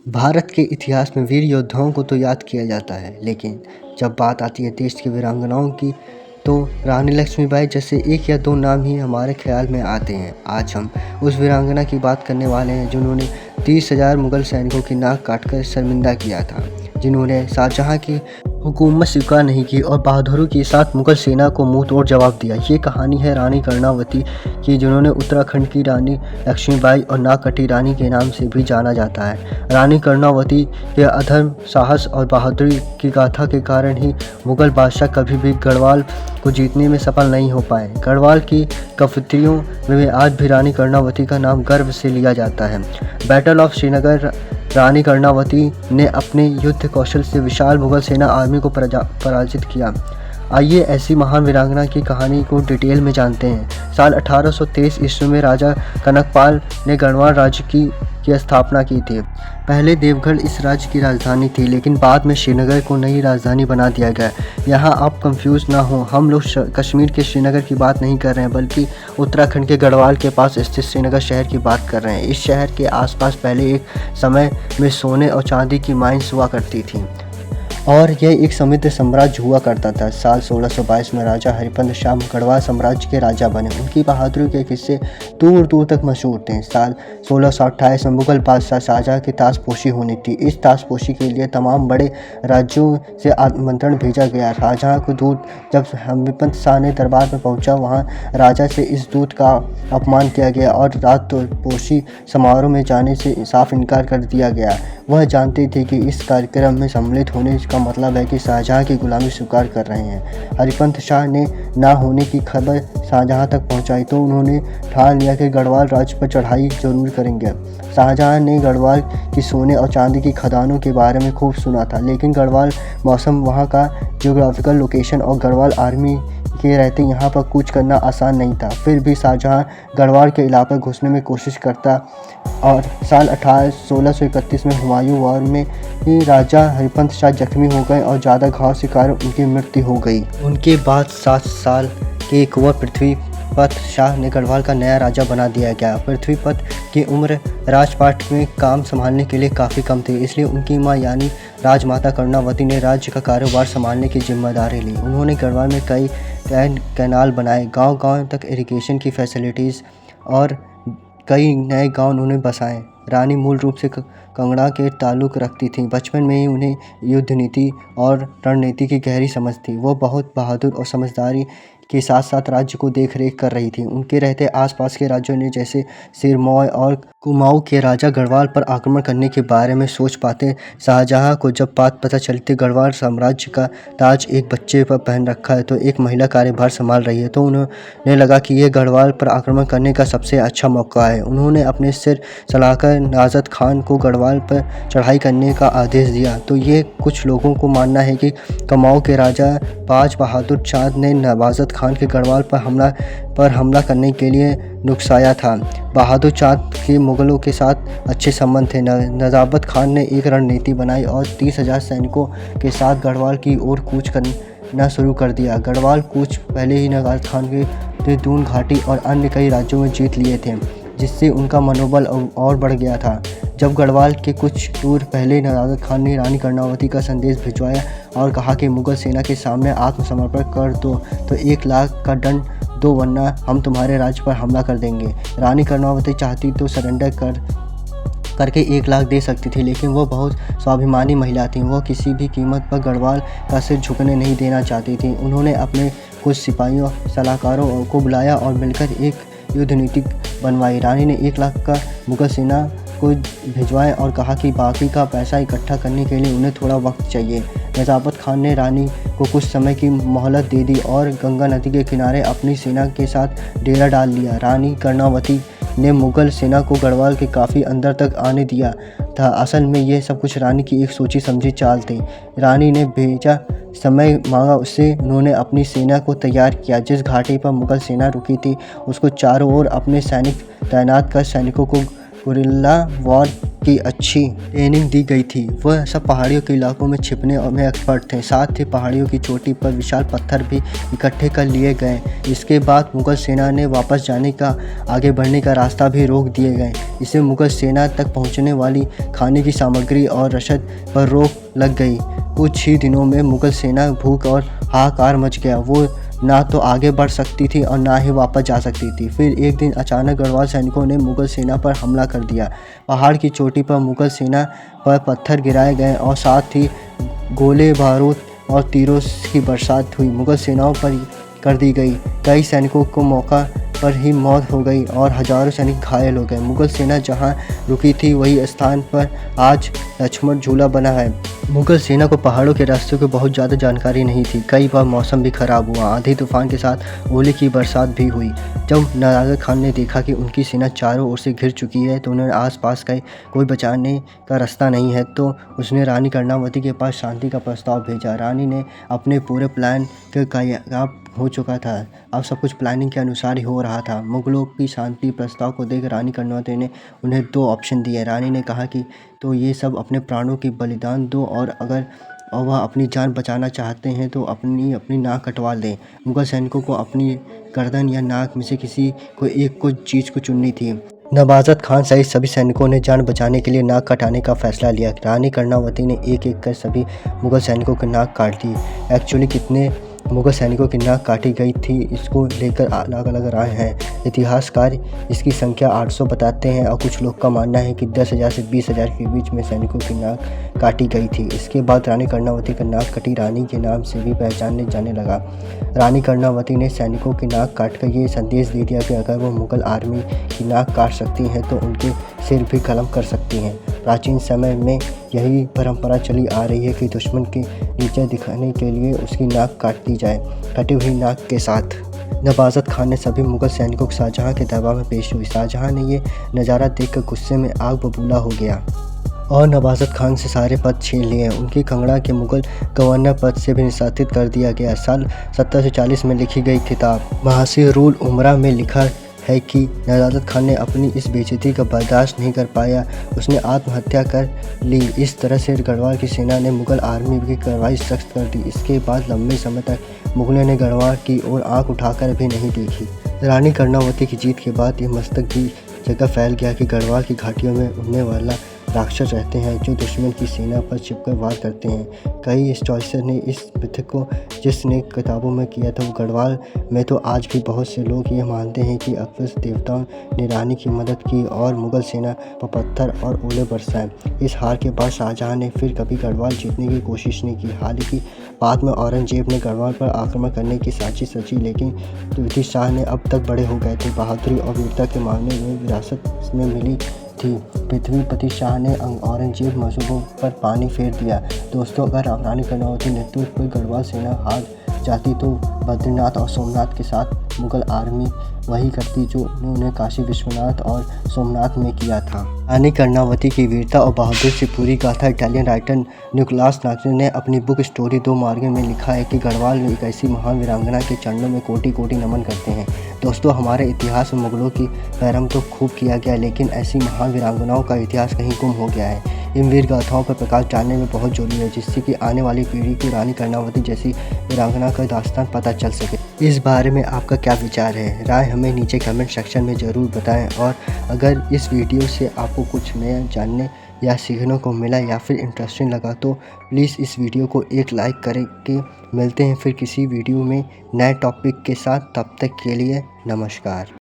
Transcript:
भारत के इतिहास में वीर योद्धाओं को तो याद किया जाता है, लेकिन जब बात आती है देश की वीरांगनाओं की तो रानी लक्ष्मीबाई जैसे एक या दो नाम ही हमारे ख्याल में आते हैं। आज हम उस वीरांगना की बात करने वाले हैं जिन्होंने 30,000 मुगल सैनिकों की नाक काटकर शर्मिंदा किया था, जिन्होंने शाहजहां की हुकूमत स्वीकार नहीं की और बहादुरी के साथ मुगल सेना को मुंह तोड़ जवाब दिया। ये कहानी है रानी कर्णावती की, जिन्होंने उत्तराखंड की रानी लक्ष्मीबाई और नागकटी रानी के नाम से भी जाना जाता है। रानी कर्णावती के अधर्म, साहस और बहादुरी की गाथा के कारण ही मुगल बादशाह कभी भी गढ़वाल को जीतने में सफल नहीं हो पाए। गढ़वाल की कवित्रियों में आज भी रानी कर्णावती का नाम गर्व से लिया जाता है। बैटल ऑफ श्रीनगर, रानी कर्णावती ने अपने युद्ध कौशल से विशाल मुगल सेना आर्मी को पराजित किया। आइए ऐसी महान वीरांगना की कहानी को डिटेल में जानते हैं। साल 1823 ईस्वी में राजा कनकपाल ने गढ़वाल राज्य की स्थापना की थी। पहले देवगढ़ इस राज्य की राजधानी थी, लेकिन बाद में श्रीनगर को नई राजधानी बना दिया गया। यहाँ आप कंफ्यूज ना हो, हम लोग कश्मीर के श्रीनगर की बात नहीं कर रहे हैं, बल्कि उत्तराखंड के गढ़वाल के पास स्थित श्रीनगर शहर की बात कर रहे हैं। इस शहर के आसपास पहले एक समय में सोने और चांदी की माइंस हुआ करती थी और यह एक समृद्ध साम्राज्य हुआ करता था। साल 1622 में राजा हरिपंत शाह गढ़वाल साम्राज्य के राजा बने। उनकी बहादुरी के किस्से दूर दूर तक मशहूर थे। साल 1628 में मुगल बादशाह शाहजहां की ताजपोशी होनी थी। इस ताजपोशी के लिए तमाम बड़े राज्यों से आमंत्रण भेजा गया। शाहजहां को दूत जब हरिपंत शाह ने दरबार में पहुंचा, वहां राजा से इस दूत का अपमान किया गया और ताजपोशी समारोह में जाने से साफ इनकार कर दिया गया। वह जानते थे कि इस कार्यक्रम में सम्मिलित होने का मतलब है कि शाहजहां की गुलामी स्वीकार कर रहे हैं। हरिपंत शाह ने ना होने की खबर शाहजहां तक पहुंचाई तो उन्होंने ठान लिया कि गढ़वाल राज्य पर चढ़ाई जरूर करेंगे। शाहजहां ने गढ़वाल की सोने और चांदी की खदानों के बारे में खूब सुना था, लेकिन गढ़वाल मौसम, वहां का जियोग्राफिकल लोकेशन और गढ़वाल आर्मी के रहते यहाँ पर कूच करना आसान नहीं था। फिर भी शाहजहां गढ़वाल के इलाके घुसने में कोशिश करता और साल 1631 में हुमायूं वार में ही राजा हरिपंत शाह जख्मी हो गए और ज़्यादा घाव के कारण उनकी मृत्यु हो गई। उनके बाद 7 साल के कुंवर पृथ्वीपत शाह ने गढ़वाल का नया राजा बना दिया गया। पृथ्वीपत की उम्र राजपाट में काम संभालने के लिए काफ़ी कम थी, इसलिए उनकी मां यानी राजमाता कर्णावती ने राज्य का कारोबार संभालने की जिम्मेदारी ली। उन्होंने गढ़वाल में कई कैनाल बनाए, गांव-गांव तक इरिगेशन की फैसिलिटीज़ और कई नए गांव उन्होंने बसाए। रानी मूल रूप से कांगड़ा के ताल्लुक़ रखती थीं। बचपन में ही उन्हें युद्ध नीति और रणनीति की गहरी समझ थी। वो बहुत बहादुर और समझदारी के साथ साथ राज्य को देख रेख कर रही थी। उनके रहते आसपास के राज्यों ने जैसे सिरमौर और कुमाऊं के राजा गढ़वाल पर आक्रमण करने के बारे में सोच पाते। शाहजहां को जब बात पता चलती गढ़वाल साम्राज्य का ताज एक बच्चे पर पहन रखा है तो एक महिला कार्यभार संभाल रही है, तो उन्हें लगा कि यह गढ़वाल पर आक्रमण करने का सबसे अच्छा मौका है। उन्होंने अपने सिर सलाहकार नाजत खान को गढ़वाल पर चढ़ाई करने का आदेश दिया। तो ये कुछ लोगों को मानना है कि कुमाऊं के राजा बाज बहादुर चांद ने नवाजत खान के गढ़वाल पर हमला करने के लिए नुकसाया था। बहादुर चांद के मुगलों के साथ अच्छे संबंध थे। नजाबत खान ने एक रणनीति बनाई और 30,000 सैनिकों के साथ गढ़वाल की ओर कूच करना शुरू कर दिया। गढ़वाल कूच पहले ही नवाजत खान के दून घाटी और अन्य कई राज्यों में जीत लिए थे, जिससे उनका मनोबल और बढ़ गया था। जब गढ़वाल के कुछ दूर पहले नवाजत खान ने रानी कर्णावती का संदेश भिजवाया और कहा कि मुगल सेना के सामने आत्मसमर्पण कर दो तो 1 लाख का दंड दो, वरना हम तुम्हारे राज्य पर हमला कर देंगे। रानी कर्णावती चाहती तो सरेंडर करके 1 लाख दे सकती थी, लेकिन वो बहुत स्वाभिमानी महिला थी। वो किसी भी कीमत पर गढ़वाल का सिर झुकने नहीं देना चाहती थी। उन्होंने अपने कुछ सिपाहियों सलाहकारों को बुलाया और मिलकर एक युद्ध नीति बनवाई। रानी ने 1 लाख का मुगल सेना को भिजवाएं और कहा कि बाकी का पैसा इकट्ठा करने के लिए उन्हें थोड़ा वक्त चाहिए। नजाबत खान ने रानी को कुछ समय की मोहलत दे दी और गंगा नदी के किनारे अपनी सेना के साथ डेरा डाल लिया। रानी कर्णावती ने मुगल सेना को गढ़वाल के काफ़ी अंदर तक आने दिया था। असल में ये सब कुछ रानी की एक सोची समझी चाल थी। रानी ने भेजा समय मांगा, उससे उन्होंने अपनी सेना को तैयार किया। जिस घाटी पर मुगल सेना रुकी थी उसको चारों ओर अपने सैनिक तैनात कर सैनिकों को गुरिल्ला वॉर की अच्छी ट्रेनिंग दी गई थी। वह सब पहाड़ियों के इलाकों में छिपने में एक्सपर्ट थे। साथ ही पहाड़ियों की चोटी पर विशाल पत्थर भी इकट्ठे कर लिए गए। इसके बाद मुगल सेना ने वापस जाने का आगे बढ़ने का रास्ता भी रोक दिए गए। इससे मुगल सेना तक पहुंचने वाली खाने की सामग्री और रसद पर रोक लग गई। कुछ ही दिनों में मुगल सेना भूख और हाहाकार मच गया। वो ना तो आगे बढ़ सकती थी और ना ही वापस जा सकती थी। फिर एक दिन अचानक गढ़वाल सैनिकों ने मुगल सेना पर हमला कर दिया। पहाड़ की चोटी पर मुगल सेना पर पत्थर गिराए गए और साथ ही गोले बारूद और तीरों की बरसात हुई मुगल सेनाओं पर कर दी गई। कई सैनिकों को मौका पर ही मौत हो गई और हजारों सैनिक घायल हो गए। मुगल सेना जहां रुकी थी वही स्थान पर आज लक्ष्मण झूला बना है। मुगल सेना को पहाड़ों के रास्तों की बहुत ज़्यादा जानकारी नहीं थी। कई बार मौसम भी खराब हुआ, आंधी तूफान के साथ ओले की बरसात भी हुई। जब नारायण खान ने देखा कि उनकी सेना चारों ओर से घिर चुकी है तो उन्हें आसपास का कोई बचाने का रास्ता नहीं है, तो उसने रानी कर्णावती के पास शांति का प्रस्ताव भेजा। रानी ने अपने पूरे प्लान के कामयाब हो चुका था। अब सब कुछ प्लानिंग के अनुसार ही हो रहा था। मुगलों की शांति प्रस्ताव को देख रानी कर्णावती ने उन्हें 2 ऑप्शन दिए। रानी ने कहा कि तो ये सब अपने प्राणों की बलिदान दो और अगर वह अपनी जान बचाना चाहते हैं तो अपनी नाक कटवा लें। मुगल सैनिकों को अपनी गर्दन या नाक में से किसी को एक को चीज़ को चुननी थी। नवाज़त खान सहित सभी सैनिकों ने जान बचाने के लिए नाक कटाने का फैसला लिया। रानी कर्णावती ने एक एक कर सभी मुगल सैनिकों की नाक काट दी। एक्चुअली कितने मुगल सैनिकों की नाक काटी गई थी इसको लेकर अलग अलग राय हैं। इतिहासकार इसकी संख्या 800 बताते हैं और कुछ लोग का मानना है कि 10,000 से 20,000 के बीच में सैनिकों की नाक काटी गई थी। इसके बाद रानी कर्णावती का नाक कटी रानी के नाम से भी पहचाने जाने लगा। रानी कर्णावती ने सैनिकों की नाक काटकर ये संदेश दे दिया कि अगर वो मुगल आर्मी की नाक काट सकती हैं तो उनके सिर भी कलम कर सकती हैं। प्राचीन समय में यही परंपरा चली आ रही है कि दुश्मन के नीचे दिखाने के लिए उसकी नाक काट दी जाए। कटी हुई नाक के साथ नवाज़त खान ने सभी मुगल सैनिकों को शाहजहां के दरबार में पेश हुई। शाहजहां ने ये नज़ारा देखकर गुस्से में आग बबूला हो गया और नवाज़त खान से सारे पद छीन लिए। उनकी कंगड़ा के मुगल गवर्नर पद से भी निष्कासित कर दिया गया। साल 1740 में लिखी गई किताब महासिर रूल उमरा में लिखा है कि नवाज़त खान ने अपनी इस बेइज्जती का बर्दाश्त नहीं कर पाया, उसने आत्महत्या कर ली। इस तरह से गढ़वाल की सेना ने मुगल आर्मी की कार्रवाई सख्त कर दी। इसके बाद लंबे समय तक मुगलों ने गढ़वाल की ओर आंख उठाकर भी नहीं देखी। रानी कर्णावती की जीत के बाद ये मस्तक भी जगह फैल गया कि गढ़वाल की घाटियों में उड़ने वाला राक्षस रहते हैं जो दुश्मन की सेना पर छिपकर वार करते हैं। कई हिस्टोरियन ने इस मिथ को जिसने किताबों में किया था वो गढ़वाल में तो आज भी बहुत से लोग ये मानते हैं कि अक्सर देवताओं ने रानी की मदद की और मुगल सेना पर पत्थर और ओले बरसाए। इस हार के बाद शाहजहां ने फिर कभी गढ़वाल जीतने की कोशिश नहीं की। हालांकि बाद में औरंगजेब ने गढ़वाल पर आक्रमण करने की साजिश रची, लेकिन ब्रिटिश शाह ने अब तक बड़े हो गए थे। बहादुरी और वीरता के मामले में विरासत में मिली थी। पृथ्वीपति शाह ने औरंगजेब मंसूबों पर पानी फेर दिया। दोस्तों, अगर रानी कर्णावती नेतृत्व पर गढ़वाल सेना हार जाती तो बद्रीनाथ और सोमनाथ के साथ मुगल आर्मी वही करती जो उन्होंने काशी विश्वनाथ और सोमनाथ में किया था। रानी कर्णावती की वीरता और बहादुरी से पूरी गाथा इटालियन राइटर निकोलास नाक्सी ने अपनी बुक स्टोरी 2 मार्गे में लिखा है कि गढ़वाल में एक ऐसी महान वीरांगना के चरणों में कोटि कोटि नमन करते हैं। दोस्तों, हमारे इतिहास में मुगलों की पैरम तो खूब किया गया, लेकिन ऐसी महान वीरांगनाओं का इतिहास कहीं गुम हो गया है। इन वीर गाथाओं पर प्रकाश डालने में बहुत जरूरी है, जिससे कि आने वाली पीढ़ी को रानी कर्णावती जैसी वीरांगना का दास्तान पता चल सके। इस बारे में आपका क्या विचार है? राय हमें नीचे कमेंट सेक्शन में ज़रूर बताएं। और अगर इस वीडियो से आपको कुछ नया जानने या सीखने को मिला या फिर इंटरेस्टिंग लगा तो प्लीज़ इस वीडियो को एक लाइक करें। कि मिलते हैं फिर किसी वीडियो में नए टॉपिक के साथ। तब तक के लिए नमस्कार।